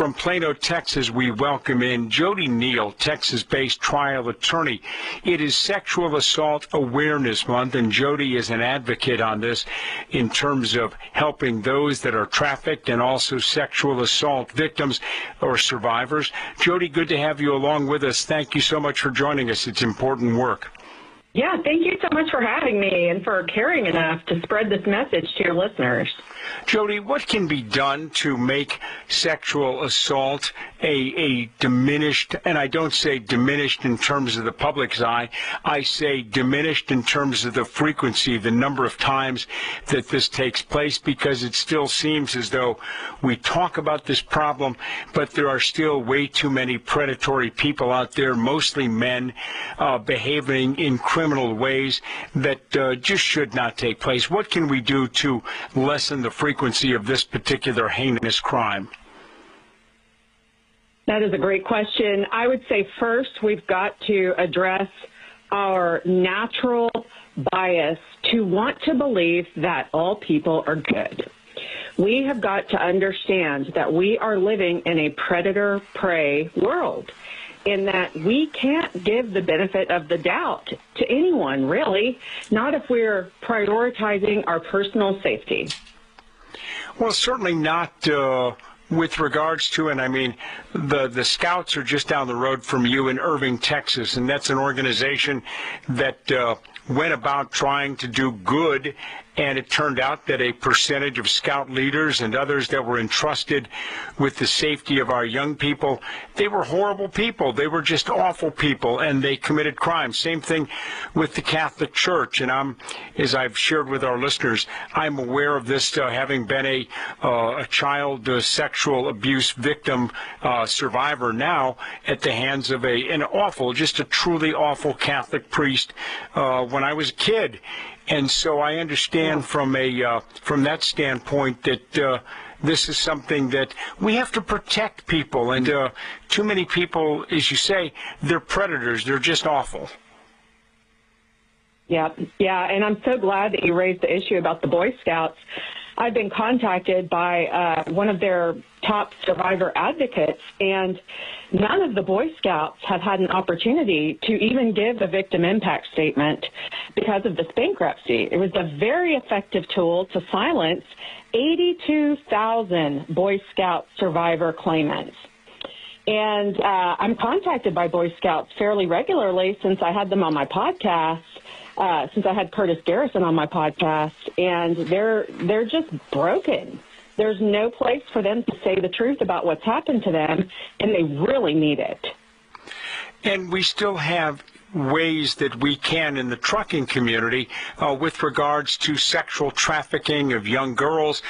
From Plano, Texas, we welcome in joDee Neal, Texas-based trial attorney. It is Sexual Assault Awareness Month, and joDee is an advocate on this in terms of helping those that are trafficked and also sexual assault victims or survivors. joDee, good to have you along with us. Thank you so much for joining us. It's important work. Yeah, thank you so much for having me and for caring enough to spread this message to your listeners. joDee, what can be done to make sexual assault a diminished, and I don't say diminished in terms of the public's eye, I say diminished in terms of the frequency, the number of times that this takes place, because it still seems as though we talk about this problem, but there are still way too many predatory people out there, mostly men, behaving in criminal ways that just should not take place. What can we do to lessen the frequency of this particular heinous crime? That is a great question. I would say first we've got to address our natural bias to want to believe that all people are good. We have got to understand that we are living in a predator-prey world, in that we can't give the benefit of the doubt to anyone, really, not if we're prioritizing our personal safety. Well, certainly not with regards to, and I mean, the Scouts are just down the road from you in Irving, Texas, and that's an organization that went about trying to do good, and it turned out that a percentage of Scout leaders and others that were entrusted with the safety of our young people, they were horrible people. They were just awful people, and they committed crimes. Same thing with the Catholic Church, and as I've shared with our listeners, I'm aware of this, having been a child sexual abuse victim survivor now at the hands of an awful, just a truly awful Catholic priest when I was a kid. And so I understand from that standpoint that this is something that we have to protect people. And too many people, as you say, they're predators. They're just awful. Yeah, and I'm so glad that you raised the issue about the Boy Scouts. I've been contacted by one of their top survivor advocates, and none of the Boy Scouts have had an opportunity to even give a victim impact statement because of this bankruptcy. It was a very effective tool to silence 82,000 Boy Scout survivor claimants. And I'm contacted by Boy Scouts fairly regularly since I had them on my podcast, since I had Curtis Garrison on my podcast, and they're just broken. There's no place for them to say the truth about what's happened to them, and they really need it. And we still have ways that we can in the trucking community with regards to sexual trafficking of young girls,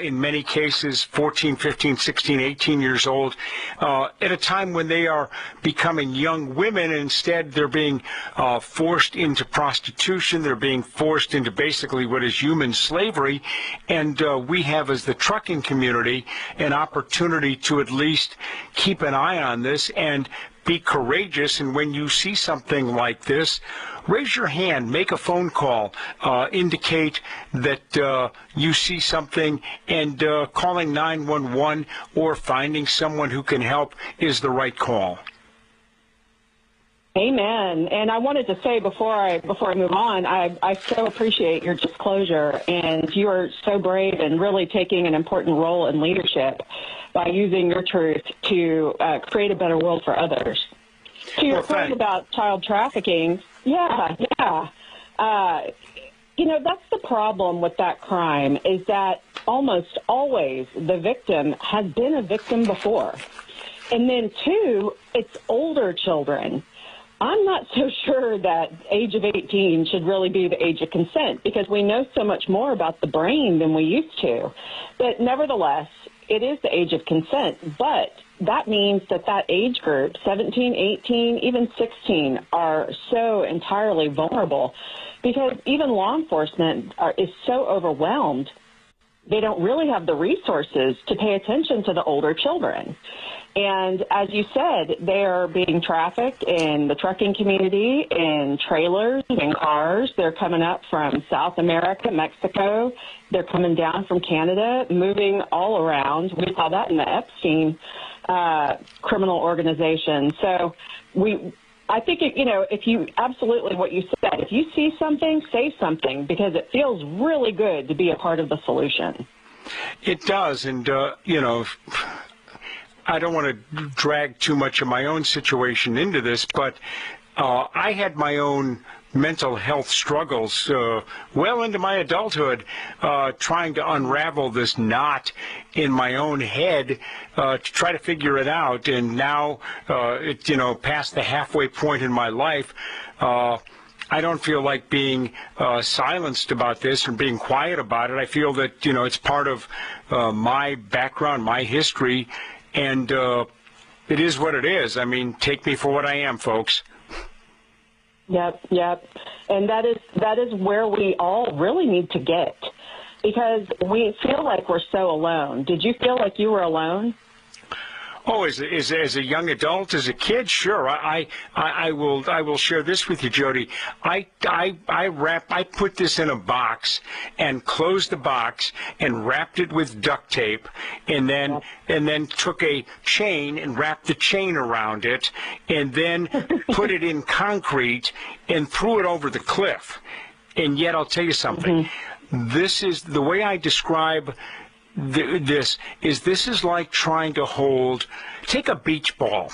in many cases 14, 15, 16, 18 years old, at a time when they are becoming young women, and instead they're being forced into prostitution. They're being forced into basically what is human slavery. And we have, as the trucking community, an opportunity to at least keep an eye on this and be courageous, and when you see something like this, raise your hand, make a phone call, indicate that you see something, and calling 911 or finding someone who can help is the right call. Amen. And I wanted to say before I move on, I so appreciate your disclosure, and you are so brave and really taking an important role in leadership by using your truth to create a better world for others. To your point about child trafficking, that's the problem with that crime, is that almost always the victim has been a victim before. And then, two, it's older children. I'm not so sure that age of 18 should really be the age of consent, because we know so much more about the brain than we used to. But nevertheless, it is the age of consent. But that means that age group, 17, 18, even 16, are so entirely vulnerable, because even law enforcement is so overwhelmed, they don't really have the resources to pay attention to the older children. And as you said, they are being trafficked in the trucking community, in trailers, in cars. They're coming up from South America, Mexico. They're coming down from Canada, moving all around. We saw that in the Epstein criminal organization. So I think, if you absolutely what you said, if you see something, say something, because it feels really good to be a part of the solution. It does. And, I don't want to drag too much of my own situation into this, but I had my own mental health struggles well into my adulthood, trying to unravel this knot in my own head to try to figure it out. And now, past the halfway point in my life, I don't feel like being silenced about this and being quiet about it. I feel that, it's part of my background, my history, and it is what it is. I mean, take me for what I am, folks. Yep. And that is where we all really need to get, because we feel like we're so alone. Did you feel like you were alone? Oh, as a young adult, as a kid, sure. I will share this with you, joDee. I put this in a box and closed the box and wrapped it with duct tape, and then took a chain and wrapped the chain around it, and then put it in concrete and threw it over the cliff. And yet, I'll tell you something. Mm-hmm. This is the way I describe this is like trying to take a beach ball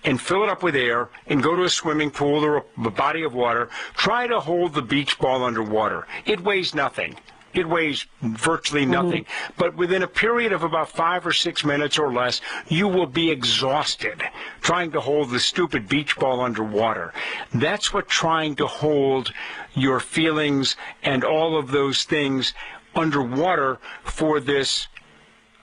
and fill it up with air and go to a swimming pool or a body of water. Try to hold the beach ball underwater. It weighs nothing. It weighs virtually nothing. Mm-hmm. But within a period of about 5 or 6 minutes or less, you will be exhausted trying to hold the stupid beach ball underwater. That's what trying to hold your feelings and all of those things underwater for this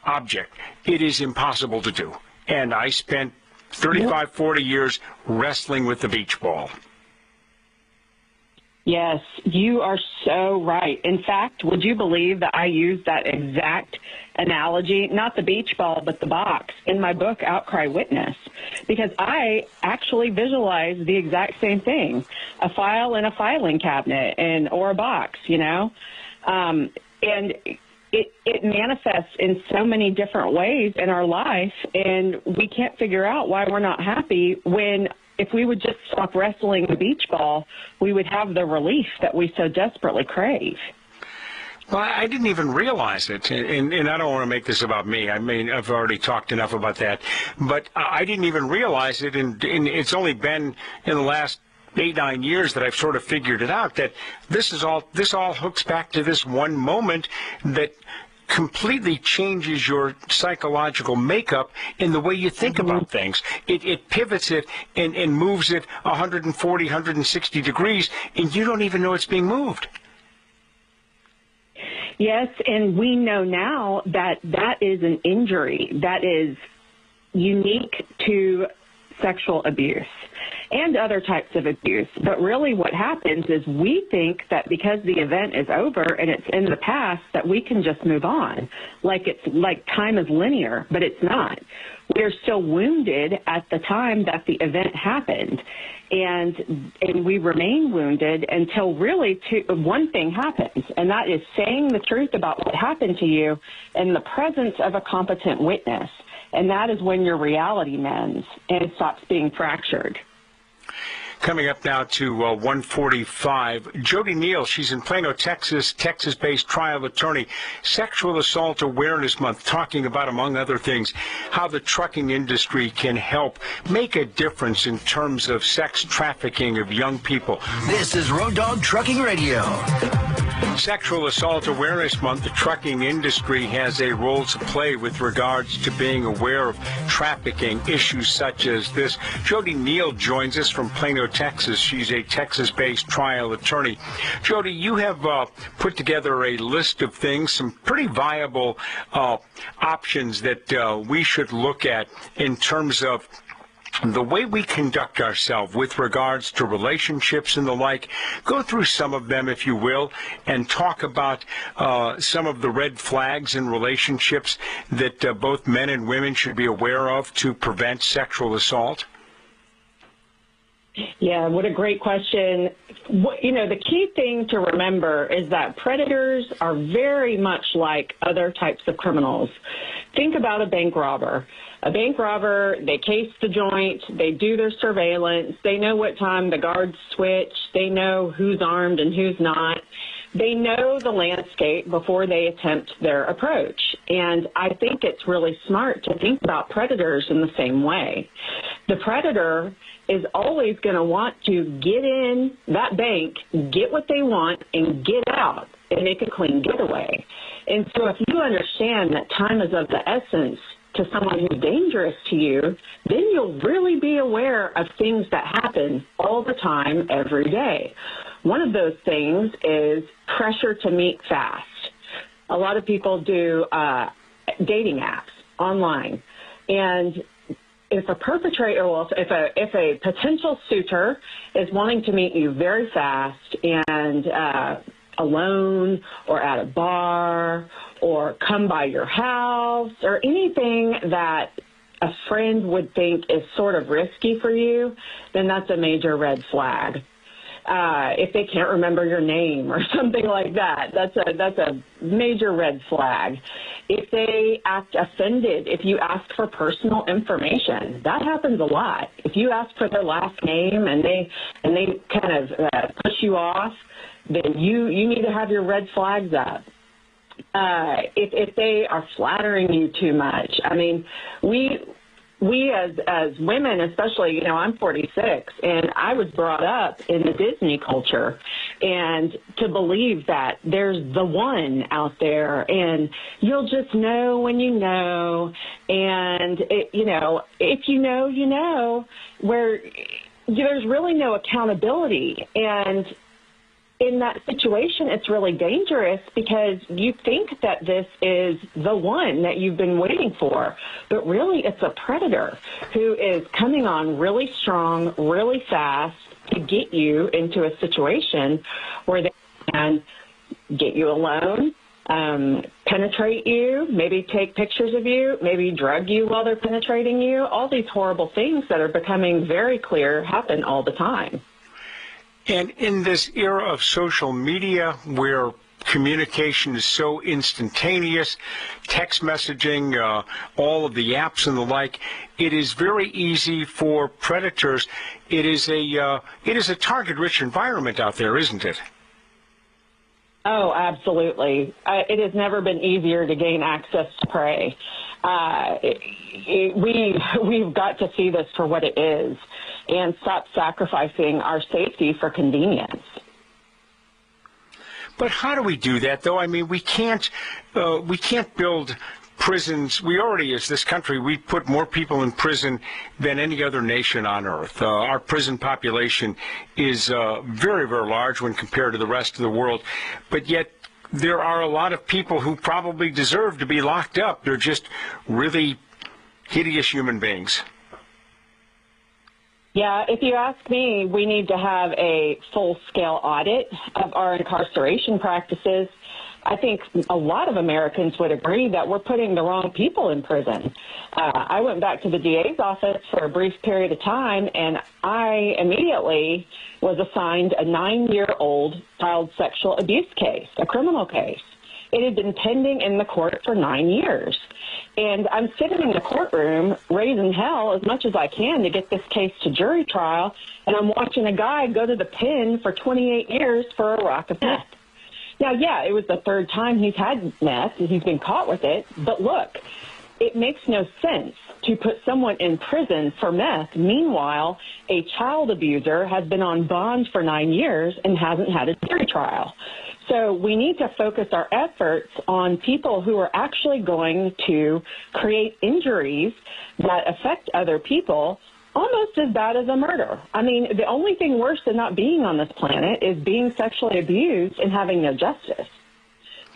object. It is impossible to do. And I spent 35, 40 years wrestling with the beach ball. Yes, you are so right. In fact, would you believe that I used that exact analogy, not the beach ball, but the box, in my book, Outcry Witness, because I actually visualized the exact same thing, a file in a filing cabinet or a box, and it manifests in so many different ways in our life, and we can't figure out why we're not happy when, if we would just stop wrestling the beach ball, we would have the relief that we so desperately crave. Well, I didn't even realize it, and I don't want to make this about me. I mean, I've already talked enough about that, but I didn't even realize it, and it's only been in the last 8-9 years that I've sort of figured it out, that this all hooks back to this one moment that completely changes your psychological makeup in the way you think about things. It pivots it and moves it 140, 160 degrees, and you don't even know it's being moved. Yes, and we know now that that is an injury that is unique to sexual abuse and other types of abuse. But really what happens is we think that because the event is over and it's in the past, that we can just move on. Like time is linear, but it's not. We're still wounded at the time that the event happened. And we remain wounded until really one thing happens, and that is saying the truth about what happened to you in the presence of a competent witness. And that is when your reality mends and stops being fractured. Coming up now to 1:45, joDee Neal, she's in Plano, Texas, Texas-based trial attorney, Sexual Assault Awareness Month, talking about, among other things, how the trucking industry can help make a difference in terms of sex trafficking of young people. This is Road Dog Trucking Radio. Sexual Assault Awareness Month, the trucking industry has a role to play with regards to being aware of trafficking issues such as this. joDee Neal joins us from Plano, Texas. She's a Texas-based trial attorney. joDee, you have put together a list of things, some pretty viable options that we should look at in terms of the way we conduct ourselves with regards to relationships and the like. Go through some of them, if you will, and talk about some of the red flags in relationships that both men and women should be aware of to prevent sexual assault. Yeah, what a great question. The key thing to remember is that predators are very much like other types of criminals. Think about a bank robber. A bank robber, they case the joint, they do their surveillance, they know what time the guards switch, they know who's armed and who's not. They know the landscape before they attempt their approach. And I think it's really smart to think about predators in the same way. The predator is always going to want to get in that bank, get what they want, and get out and make a clean getaway. And so if you understand that time is of the essence to someone who's dangerous to you, then you'll really be aware of things that happen all the time, every day. One of those things is pressure to meet fast. A lot of people do dating apps online, and if a perpetrator, if a potential suitor is wanting to meet you very fast and alone or at a bar or come by your house or anything that a friend would think is sort of risky for you, then that's a major red flag. If they can't remember your name or something like that, that's a major red flag. If they act offended, if you ask for personal information, that happens a lot. If you ask for their last name and they kind of push you off, then you need to have your red flags up. If they are flattering you too much, I mean, we as women, especially, I'm 46, and I was brought up in the Disney culture, and to believe that there's the one out there, and you'll just know when you know, and if you know, you know, where there's really no accountability. And in that situation, it's really dangerous because you think that this is the one that you've been waiting for, but really it's a predator who is coming on really strong, really fast to get you into a situation where they can get you alone, penetrate you, maybe take pictures of you, maybe drug you while they're penetrating you. All these horrible things that are becoming very clear happen all the time. And in this era of social media where communication is so instantaneous, text messaging, all of the apps and the like, it is very easy for predators. It is a target-rich environment out there, isn't it? Oh, absolutely. It has never been easier to gain access to prey. We've got to see this for what it is and stop sacrificing our safety for convenience. But how do we do that, though? I mean, we can't build prisons. We already, as this country, we put more people in prison than any other nation on earth. Our prison population is very, very large when compared to the rest of the world. But yet there are a lot of people who probably deserve to be locked up. They're just really hideous human beings. Yeah, if you ask me, we need to have a full-scale audit of our incarceration practices. I think a lot of Americans would agree that we're putting the wrong people in prison. I went back to the DA's office for a brief period of time, and I immediately was assigned a 9-year-old child sexual abuse case, a criminal case. It had been pending in the court for 9 years. And I'm sitting in the courtroom raising hell as much as I can to get this case to jury trial, and I'm watching a guy go to the pen for 28 years for a rock of meth. Now, yeah, it was the third time he's had meth, and he's been caught with it, but look, it makes no sense to put someone in prison for meth. Meanwhile, a child abuser has been on bond for 9 years and hasn't had a jury trial. So we need to focus our efforts on people who are actually going to create injuries that affect other people almost as bad as a murder. I mean, the only thing worse than not being on this planet is being sexually abused and having no justice.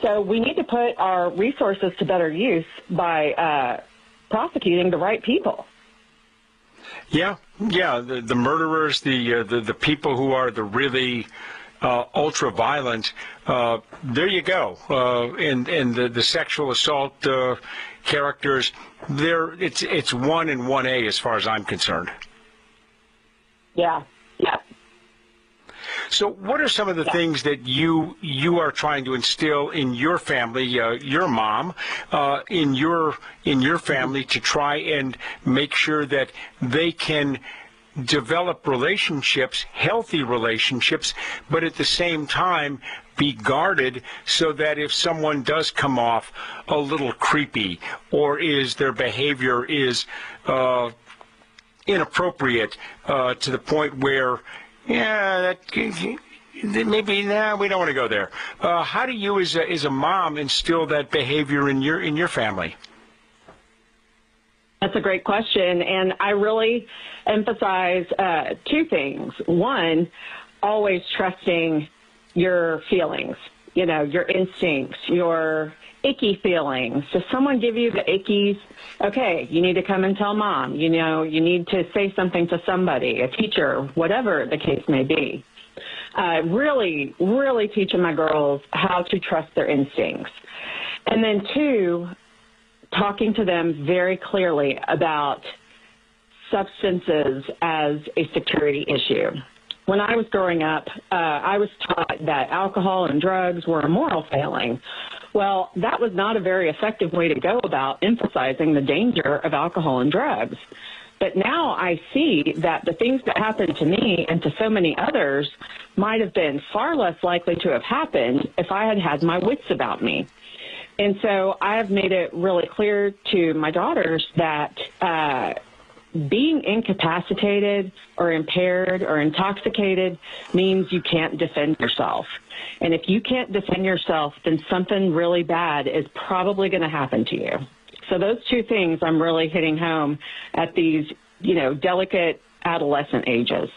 So we need to put our resources to better use by prosecuting the right people. Yeah, the murderers, the people who are the really ultra violent. There you go. And the sexual assault characters, it's 1 and 1A as far as I'm concerned. Yeah, So what are some of the things that you are trying to instill in your family, your mom, in your family, to try and make sure that they can develop relationships, healthy relationships, but at the same time be guarded, so that if someone does come off a little creepy, or their behavior is inappropriate to the point where, maybe we don't want to go there. How do you, as a mom, instill that behavior in your family? That's a great question, and I really emphasize two things. One, always trusting your feelings, your instincts, your icky feelings. Does someone give you the ickies? Okay, you need to come and tell mom. You need to say something to somebody, a teacher, whatever the case may be. Really, really teaching my girls how to trust their instincts. And then two, talking to them very clearly about substances as a security issue. When I was growing up, I was taught that alcohol and drugs were a moral failing. Well, that was not a very effective way to go about emphasizing the danger of alcohol and drugs. But now I see that the things that happened to me and to so many others might have been far less likely to have happened if I had had my wits about me. And so I have made it really clear to my daughters that being incapacitated or impaired or intoxicated means you can't defend yourself. And if you can't defend yourself, then something really bad is probably going to happen to you. So those two things I'm really hitting home at these, delicate adolescent ages.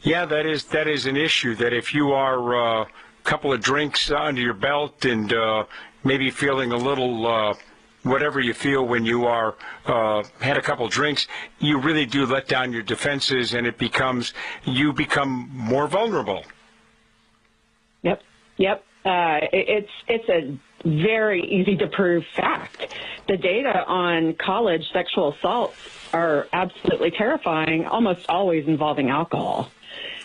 Yeah, that is an issue, that if you are a couple of drinks under your belt and maybe feeling a little whatever you feel when you are had a couple drinks, you really do let down your defenses, and you become more vulnerable. Yep. It's a very easy to prove fact. The data on college sexual assaults are absolutely terrifying, almost always involving alcohol.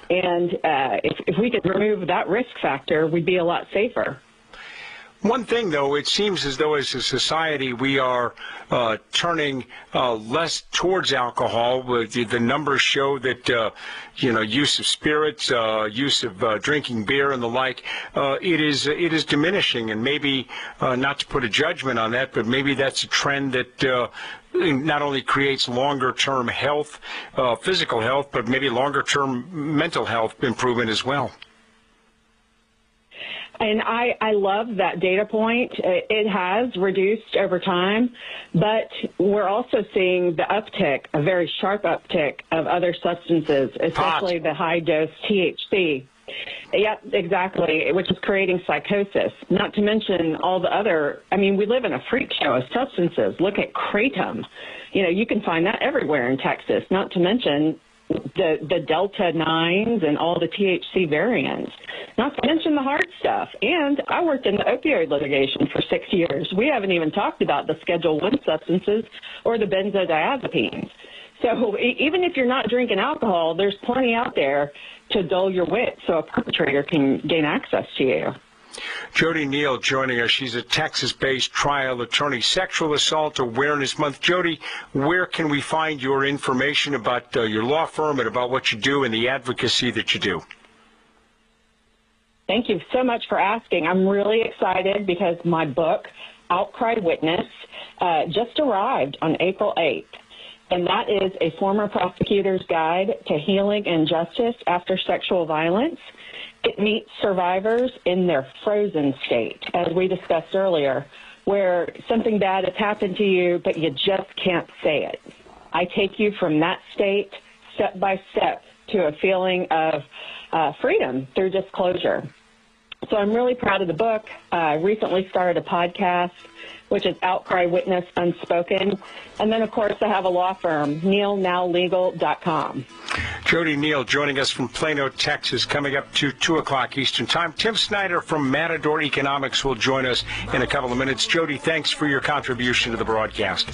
And if we could remove that risk factor, we'd be a lot safer. One thing, though, it seems as though as a society we are turning less towards alcohol. The numbers show that, use of spirits, use of drinking beer and the like, it is diminishing. And maybe, not to put a judgment on that, but maybe that's a trend that not only creates longer-term health, physical health, but maybe longer-term mental health improvement as well. And I love that data point. It has reduced over time, but we're also seeing the uptick, a very sharp uptick of other substances, especially the high-dose THC. Yep, exactly, which is creating psychosis, not to mention all the other, we live in a freak show of substances. Look at kratom. You can find that everywhere in Texas, not to mention the Delta 9s and all the THC variants, not to mention the hard stuff. And I worked in the opioid litigation for 6 years. We haven't even talked about the Schedule I substances or the benzodiazepines. So even if you're not drinking alcohol, there's plenty out there to dull your wit so a perpetrator can gain access to you. joDee Neal joining us. She's a Texas-based trial attorney. Sexual Assault Awareness Month. joDee, where can we find your information about your law firm and about what you do and the advocacy that you do? Thank you so much for asking. I'm really excited because my book, Outcry Witness, just arrived on April 8th. And that is a former prosecutor's guide to healing and justice after sexual violence. It meets survivors in their frozen state, as we discussed earlier, where something bad has happened to you, but you just can't say it. I take you from that state step by step to a feeling of freedom through disclosure. So I'm really proud of the book. I recently started a podcast, which is Outcry Witness Unspoken. And then, of course, I have a law firm, nealnowlegal.com. joDee Neal joining us from Plano, Texas, coming up to 2 o'clock Eastern Time. Tim Snyder from Matador Economics will join us in a couple of minutes. joDee, thanks for your contribution to the broadcast.